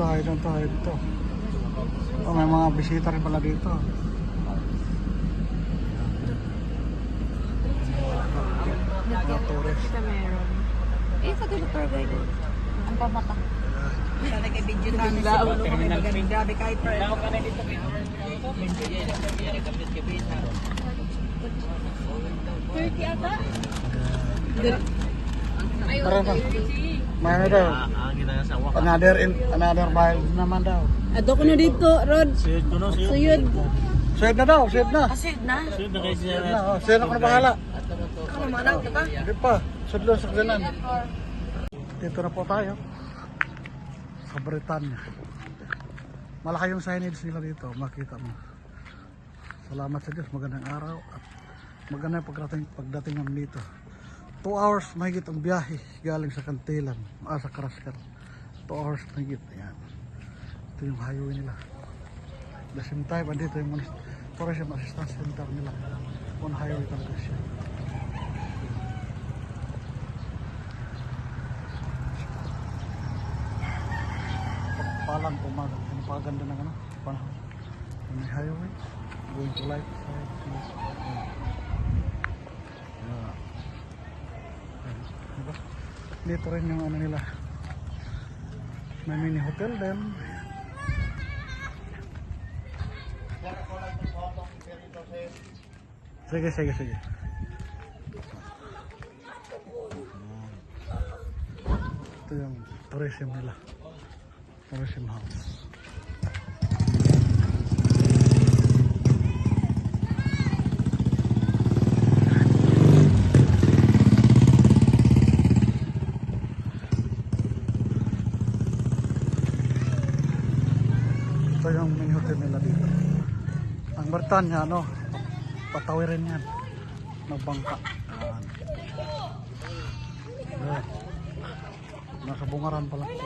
tayo dito. Oh, may mga bisita rin pala dito. Mga tourist. Meron. Sa tour guide. Ang pamata. Sana kay video namin sa ulo ko may magaling grabe kahit pa. Lao ka na dito kayo. Turkey ata? Tara pa. May ano daw? Another wild naman daw. Ato ko na dito, Rod. Suyod. Suyod na daw, suyod na. Suyod na? Suyod na, oh. Suyod na ko na bahala. Ako manang, diba? Hindi pa, suyod lang sa kanan. Dito na po tayo. Sa Britannia. Malaki yung signage nila dito, makita mo. Salamat sa Diyos, magandang araw at magandang pagdating namin dito. 2 hours mahigit ang biyahe galing sa Kantilan, sa Karaskar. 2 hours mahigit, ayan. Ito yung highway nila. At the same time, andito yung tourism assistance center nila. On highway talaga siya. Pagpalang umaga, napakaganda ng panahon. On highway, going to light side. Diba? Dito rin yung ano nila, may mini hotel din. Sige. Ito yung tourism nila, tourism house. Ito yung mini hotel nila dito. Ang Britannia, ano, patawirin yan. Nagbangka. Ayan. Nasa bungaran pala ito.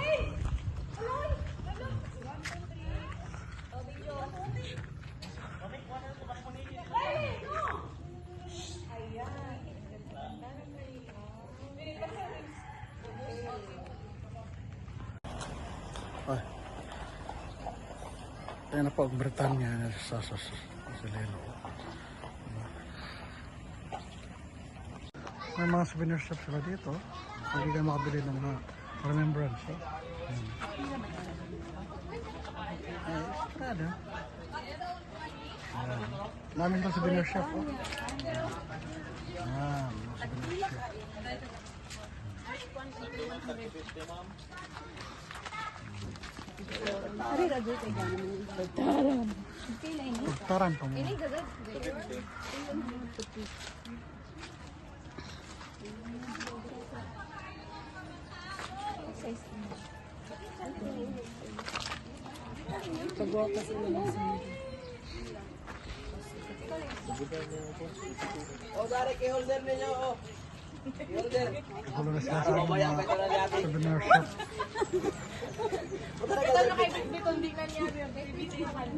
Ay. Ayan na po ang Britannia sa Lelo. May mga souvenir shops sila dito. Pwede kayo makabili ng mga remembrance. Ay, kada. Namin itong souvenir shop. Ayan, mga souvenir shop. Pagtaran pa mo. Dari kay holder ninyo oh. Holder. Gulo na sila sa mga souvenir shop. Ito na kay dito hindi na niya yung bibisihan.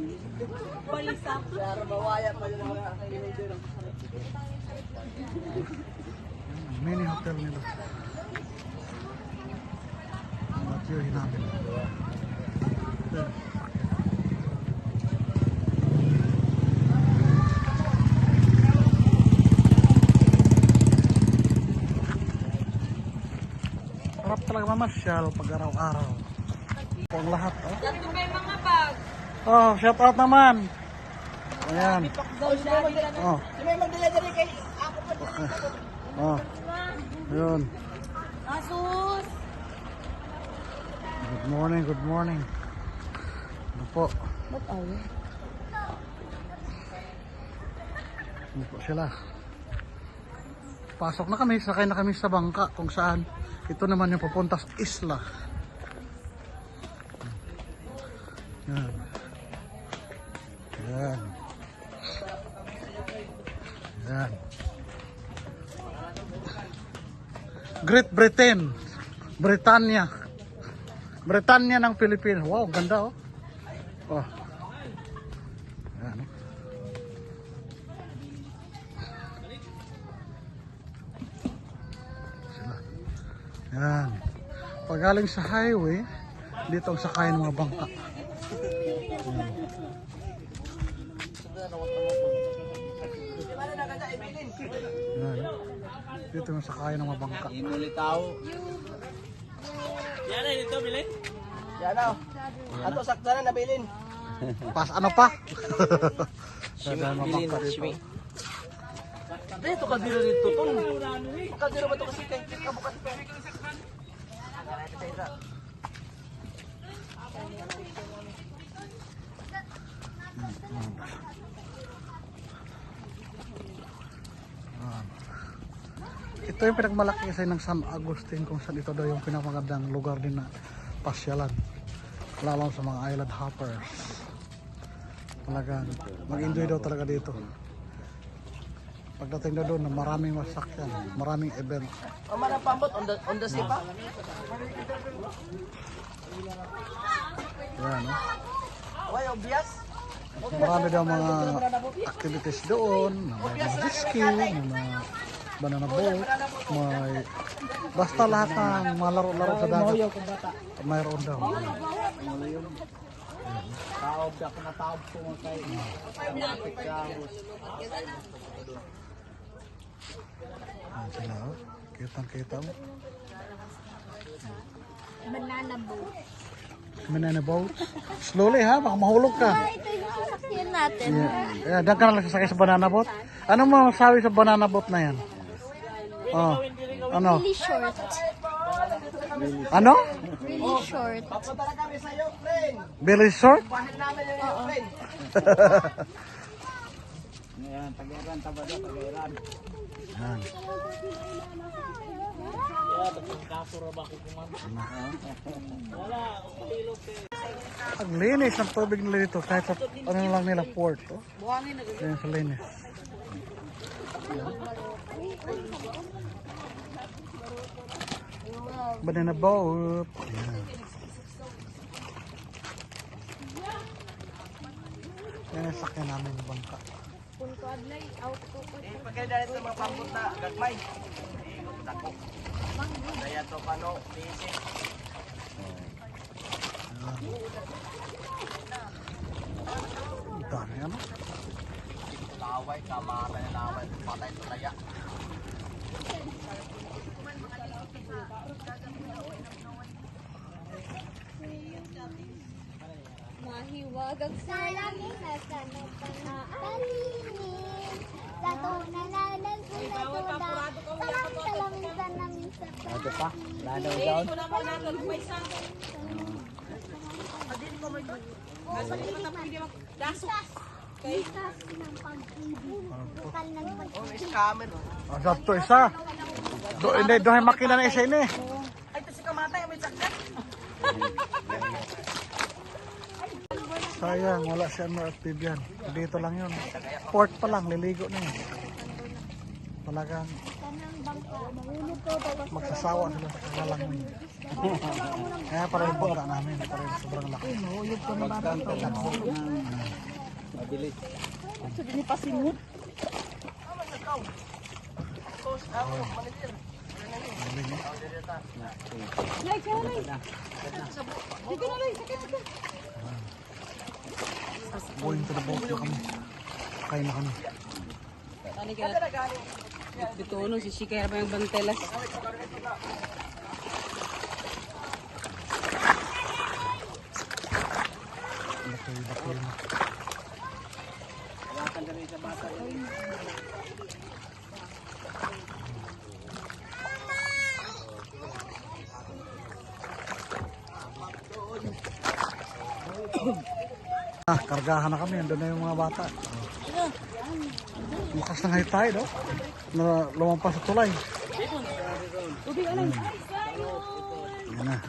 Balisa. Para mawaya pa yun ang holder. Mini hotel nila. At yun hinapin. Harap talaga mamasyal pag araw-araw. Ang lahat, oh. Dito may mga bag. Oh, shout out naman. Ayan. Oh. May magdala dali kay ako pa dito. Oh. Yun. Asus. Good morning. Ano po? Ba't ayaw? Ano po sila? Pasok na kami, sakay na kami sa bangka kung saan. Ito naman yung papunta sa isla. Yan. Yan. Yan. Great Britain. Britannia. Britannia ng Pilipinas. Wow, ganda oh. Oh. Yan. Sila. Yan. Pag galing sa highway, Dito ang sakayan ng mga bangka. Yan. Dito ang sakayan ng mga bangka. Inulitaw. Yan na, dito, bilin? Yan na. Ato, sakta na, nabilin. Pas ano pa? Sa mga bangka dito. Dito ka dito dito, tol. Ka dito ba ito kasi kay kabukat pa. Ito yung pinagmalaki kasi ng San Agustin, kung saan ito daw yung pinakamagandang lugar din na pasyalan, lalo sa mga island hoppers. Talagang mag-enjoy daw talaga dito. Pagdating daw doon, maraming masakyan, maraming event. Ang manang pambot on the sea pa. Yan, no? Why obvious? Marami daw mga activities doon, may mga jet ski, may mga banana boat, may basta lahat ng mga laro-laro sa dagat. Mayroon daw. Taob ako na taob ko mo kay. Ayan sila, oh. Kitang-kita mo. Banana boat. Banana boat. Slowly ha, baka mahulog ka. Ito yung sasakyan natin. Yeah, diyan ka na lang sasakay sa banana boat. Ano mo masabi sa banana boat na yan? Oh, ano? Really short. Ano? Really short. Papunta na kami sa iyo, friend. Billy short? Bahin namin yung friend. Yan. Ang linis ng tubig nila dito kahit sa ano lang nila port. Oh. Yan sa linis. Banana boat. Yan. Yan ang sakyan namin ng bangka. Pagkaya dahil sa mga pambot na gagmay. Dako. Daya to pano, basic. Ang dami ano? Laway, kamata na laway. Patay sa laya. Mahiwagang salamin na sa napanatalihin. Sa tunanan sunod-suda. Salamin sa namin sa Ito pa, lalaw down. Likas ng pag-ibig. Bukal ng pag-ibig. Scammer. Ang sakto isa. Hindi, doon makina na isa ini. Ay, ito si kamatay, may sakit. Sayang, wala si ano at Vivian. Dito lang yun. Port pa lang, liligo na yun. Talagang Kanang bangka. Mahulog ko ba? magsasawa sila sa kagalang yun. Kaya para yung bangka namin, para yung sobrang laki. Mahulog ko na ba? Mabilis. Sabi ni pasimut. Like, kaya na. Dito na lang, sakit. Going to the boat na kami. Kain na kami. Tani ka dito no si Shikay ba yung bantelas. Bakul na. Kargahan na kami. Andun na yung mga bata. Bukas na ngayon tayo, no? Na lumampas sa tulay. Yan na.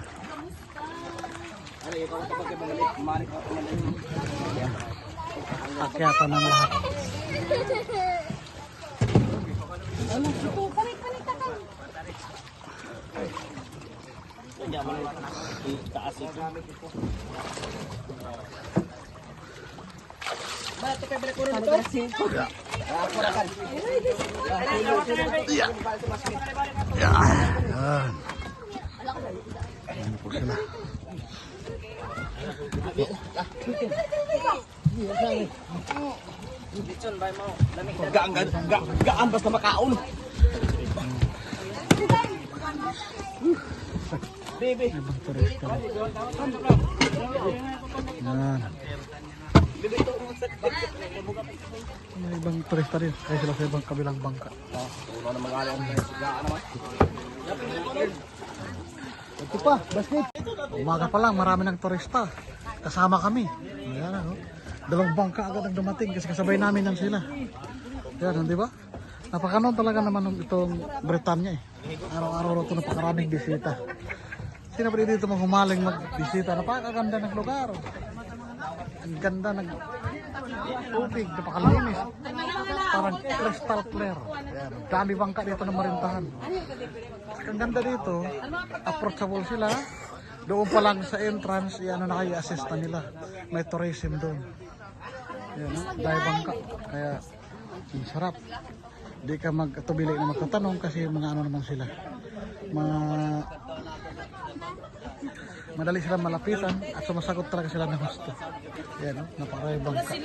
Akyatan ng lahat. Yan. Yan po sila. Lechon bay mo. Gaan basta makaon. Baby. Ibang turista. Yan. May ibang turista rin. Kaya sila sa ibang kabilang bangka. Uno na magaling. Gaan naman. Ito pa, basket. Umaga pa lang, marami ng turista. Kasama kami. Ayan, ano. Dalawang bangka agad ang dumating kasi kasabay namin lang sila. Yan, di ba? Napakanon talaga naman itong Britanya eh. Araw-araw ito napakaraming bisita. Sino pa dito maghumaling magbisita? Napakaganda ng lugar. Ang ganda ng tubig, napakalinis. Parang crystal clear. Ayan, dami bangka dito na marintahan. Ang ganda dito, approachable sila. Doon pa lang sa entrance, yan na i-assist na nila. May tourism doon. Yan, dahil bangka. Kaya, ang sarap. Di ka magtubili na magtatanong kasi mga ano naman sila. Madali sila malapitan at sumasagot talaga sila ng gusto. Yan, napakaraming bangka.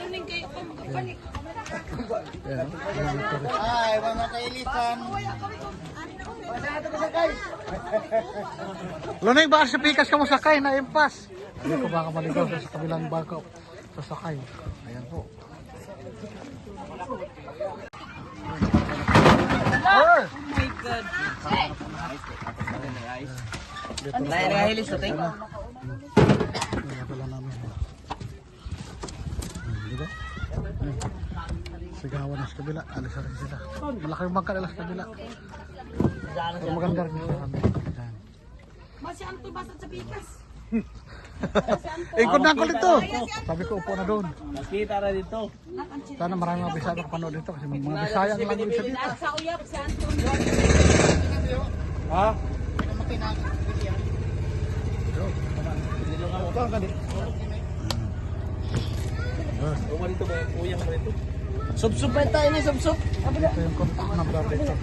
Yan, yan, Ay, mga kailisan. Lunay, baka sa pikas ka mo sakay na impas. Hindi ko baka maligaw sa kabilang bangka sasakay. Ayan po. Oh my God. Naihilis sa tayo. Wala pala namin. Di ba? Sigawan na sa kabila. Alis na rin sila. Malaki yung bangka nila sa kabila. Pero maganda rin sila kami. Masyaan to basat sa pikas. Ikot na ako dito. Sabi ko upo na doon. Nakita na dito. Sana marami mga Bisaya kapanood dito kasi mga Bisaya ang language sa dito. Sa uyap si Anton. Ha? Uma dito ba? Uyang mo dito. Sub-sub pa tayo ni sub-sub. Ito yung contact number dito.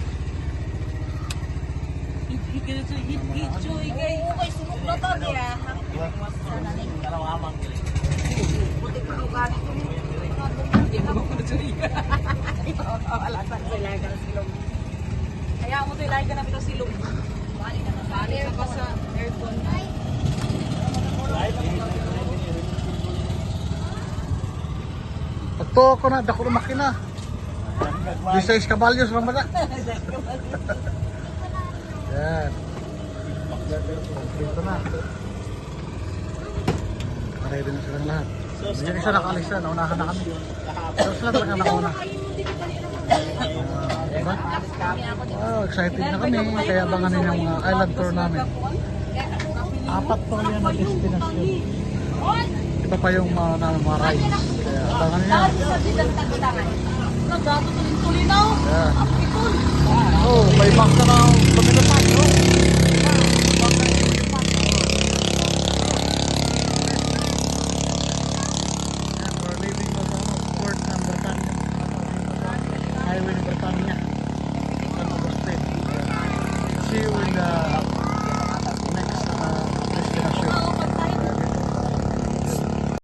Ichoy kay ukay sunod na to niya. Alasan sa ilagan silong. Kaya mo to ilagan na ito silong. Bali na sa aircon. Pagto ko na, dako na makina. 16 kabalyos lang ba na? Yan. Dito na. Ready na silang lahat. Yung isa nakaalis na, naunahan na kami. Pero sila talaga nakauna. Diba? Wow, excited na kami. Kaya abangan ninyo yung mga island tour namin. 4 pa kami na destination. Ito pa yung mga rides. Kaya abangan ninyo. Yan. Oh, may bangka na